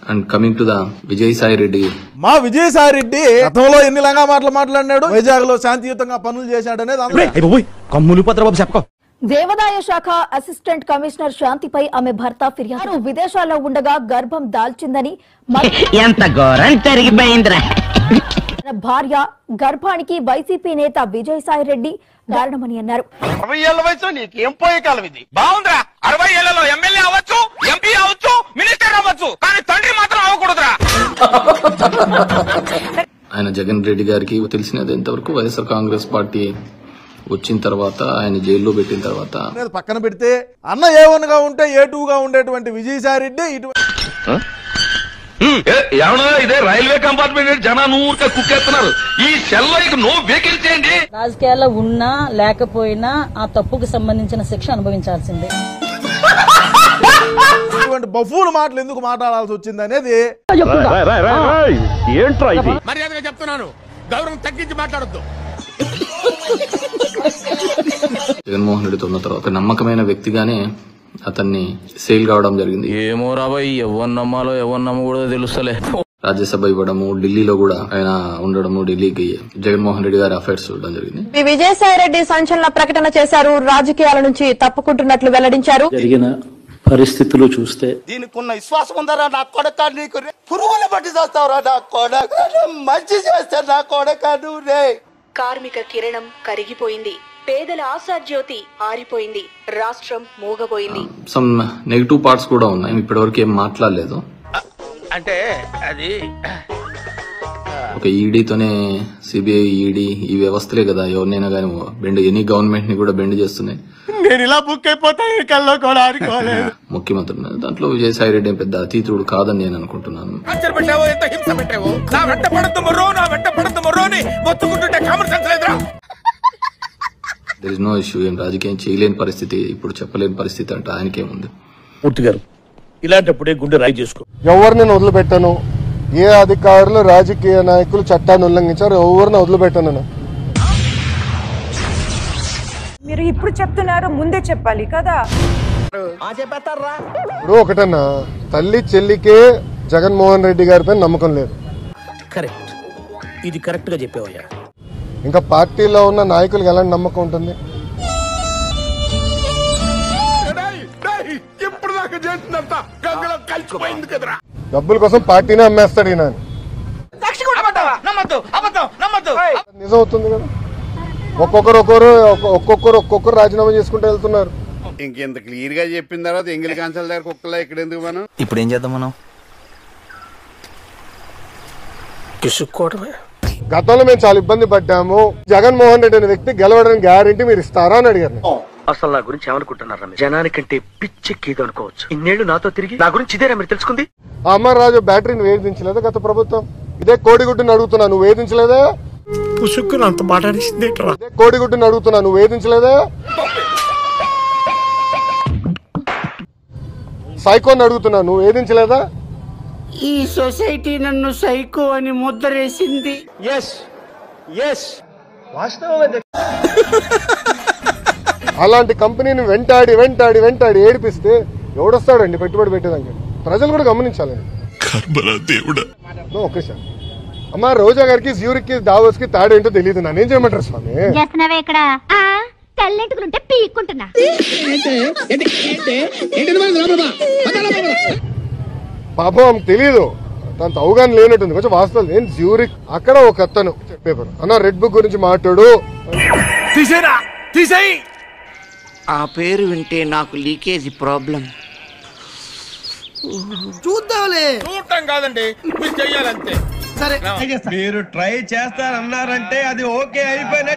And coming to the Vijayasai Reddy, మా విజయసాయి రెడ్డి గతంలో ఎన్ని లంగా మాటలు మాట్లాడినాడు, వైజాగ్ లో శాంతియుతంగా పనులు చేశాడనేది. దేవాదాయ శాఖ అసిస్టెంట్ కమిషనర్ శాంతిపై ఆమె భర్త ఫిర్యాదు. విదేశాల్లో ఉండగా గర్భం దాల్చిందని భార్య గర్భానికి వైసీపీ నేత విజయసాయి రెడ్డి కారణమని అన్నారు. 60 ఏళ్ల వయసు నీకేం పోయే కాలం ఇది? బాగుందిరా, 60 ఏళ్లలో ఎమ్మెల్యే అవ్వచ్చు, ఎంపీ అవ్వచ్చు, మినిస్టర్ అవ్వచ్చు, కానీ తండ్రి మాత్రం అవ్వకూడదురా. ఆయన జగన్ రెడ్డి గారికి తెలిసినది ఎంతవరకు వైఎస్ఆర్ కాంగ్రెస్ పార్టీ వచ్చిన తర్వాత, ఆయన జైల్లో పెట్టిన తర్వాత పక్కన పెడితే అన్న A1 గా ఉంటే A2 గా ఉండేటువంటి విజయసాయి రెడ్డి ఇదే రైల్వే కంపార్ట్మెంట్ జనాన్ని ఊరికే కుక్కేస్తున్నారు. ఈ సెల్లో నో వేకెన్సీ అండి. రాజకీయాల్లో ఉన్నా లేకపోయినా ఆ తప్పుకు సంబంధించిన శిక్ష అనుభవించాల్సిందే. ఇటువంటి బఫూలు మాటలు ఎందుకు మాట్లాడాల్సి వచ్చింది అనేది మర్యాదగా చెప్తున్నాను, గౌరవం తగ్గించి మాట్లాడొద్దు. జగన్మోహన్ రెడ్డితో ఉన్న తర్వాత నమ్మకమైన వ్యక్తిగానే అతన్ని సేల్ కావడం జరిగింది. ఏమో రాబాయ్, ఎవరు నమ్మాలో ఎవరు నమ్మకూడదో తెలుస్తలే. రాజ్యసభ ఇవ్వడము, ఢిల్లీలో కూడా ఆయన ఉండడము, ఢిల్లీకి జగన్మోహన్ రెడ్డి గారి అఫైర్స్ చూడడం జరిగింది. విజయసాయి రెడ్డి సంచలన ప్రకటన చేశారు. రాజకీయాల నుంచి తప్పుకుంటున్నట్లు వెల్లడించారు. జరిగిన పరిస్థితులు చూస్తే దీనికి ఉన్న విశ్వాసం ఉందరా నా కొడక, నీకు పురుగుల బట్టి చేస్తావురా నా కొడక, మంచి చేస్తే నా కొడక నువ్వే. కార్మిక కిరణం కరిగిపోయింది, పేదల ఆశాజ్యోతి ఆరిపోయింది, రాష్ట్రం మూగపోయింది. సమ్ నెగిటివ్ పార్ట్స్ కూడా ఉన్నాయి, ఇప్పటివరకు ఏం మాట్లాడలేదు. అంటే అది ఒక ఈడీతోనే సిబిఐ, ఈడీ ఈ వ్యవస్థలే కదా ఎవరినైనా కానీ బెండ్, ఎనీ గవర్నమెంట్ ని కూడా బెండ్ చేస్తున్నాయి. నేను ఇలా బుక్ అయిపోతా కల్లో కూడా ఆడుకోలేదు. ముఖ్యమంత్రి దాంట్లో విజయసాయి రెడ్డి పెద్ద అతీతుడు కాదని నేను అనుకుంటున్నాను. పెట్టావు, ఎంత హింస పెట్టావు, నా వెంట పడద్దు మరో, నా వెంట పడద్దు మరో అని మొత్తుకుంటుంటే కామన్ సెన్స్ లేదురా. There is no issue. ఏం రాజకీయం చేయలేని పరిస్థితి, ఇప్పుడు చెప్పలేని పరిస్థితి అంటే ఆయనకేముంది. మూర్తి గారు, ఇలాంటప్పుడే గుండె రాయి చేసుకో. ఎవరిని వదిలిపెట్టాను, ఏ అధికారులు రాజకీయ నాయకులు చట్టాన్ని ఉల్లంఘించారు, ఎవరిని వదిలిపెట్టాను. మీరు ఇప్పుడు చెప్తున్నారు, ముందే చెప్పాలి కదా. ఇప్పుడు ఒకటన్నా, తల్లి చెల్లికే జగన్మోహన్ రెడ్డి గారిపై నమ్మకం లేదు. కరెక్ట్, ఇది కరెక్ట్ గా చెప్పావయ్యా. ఇంకా పార్టీలో ఉన్న నాయకులకు ఎలాంటి నమ్మకం ఉంటుంది? ఇప్పుడు దాకా చేసినంత గంగలో కలిసిపోయింది కదరా. డబ్బుల కోసం పార్టీనే అమ్మేస్తాడు ఈయన. నిజం అవుతుంది కదా. ఒక్కొక్కరు రాజీనామా చేసుకుంటూ వెళ్తున్నారు. ఇంకెంత క్లియర్ గా చెప్పిన తర్వాత ఎంగిలి కాన్సల్ దగ్గర కుక్కలా ఇక్కడ ఎందుకు మనం? ఇప్పుడు ఏం చేద్దాం మనం? గతంలో మేము చాలా ఇబ్బంది పడ్డాము, జగన్మోహన్ రెడ్డి అనే వ్యక్తి గెలవడానికి గ్యారంటీ మీరు ఇస్తారా అని అడిగారు. అసలు నా గురించి ఏమనుకుంటున్నారా? జనానికంటే పిచ్చెక్కిది అనుకోవచ్చు. ఇన్నేళ్లు నాతో తిరిగి నా గురించి ఇదేనా మీరు తెలుసుకుంది? అమర్రాజు బ్యాటరీని వేధించలేదా గత ప్రభుత్వం? ఇదే కోడిగుడ్డుని అడుగుతున్నా, నువ్వు వేధించలేదా? అంత మాట్లాడింది ఇదే కోడిగుడ్డుని అడుగుతున్నా, నువ్వు వేధించలేదా? సైకోని అడుగుతున్నా, నువ్వు వేధించలేదా? ఈ సొసైటీ నన్ను సైకో అని ముద్రేసింది. అలాంటి కంపెనీని వెంటాడి ఏడిపిస్తే ఎవడొస్తాడండి పెట్టుబడి పెట్టేదానికి? ప్రజలు కూడా గమనించాలండి. Okay sir. అమ్మా, రోజా గారికి జ్యూరిక్ కి దావోస్ కి తాడేంటో తెలియదు, నన్నేం చేయమంటారు స్వామి? పాపం ఆమెకు తెలియదు, తనతో అవగాహన లేనట్టుంది. కొంచెం వాస్తవం. నేను జ్యూరిక్ అక్కడ ఒక అతను పేపర్ అన్న రెడ్ బుక్ గురించి మాట్లాడు. ఆ పేరు వింటే నాకు లీకేజీ ప్రాబ్లం. చూద్దాంలే. చూడటం కాదండి, మీరు చెయ్యాలంతే. సరే, మీరు ట్రై చేస్తారన్నారంటే అది ఓకే అయిపోయిన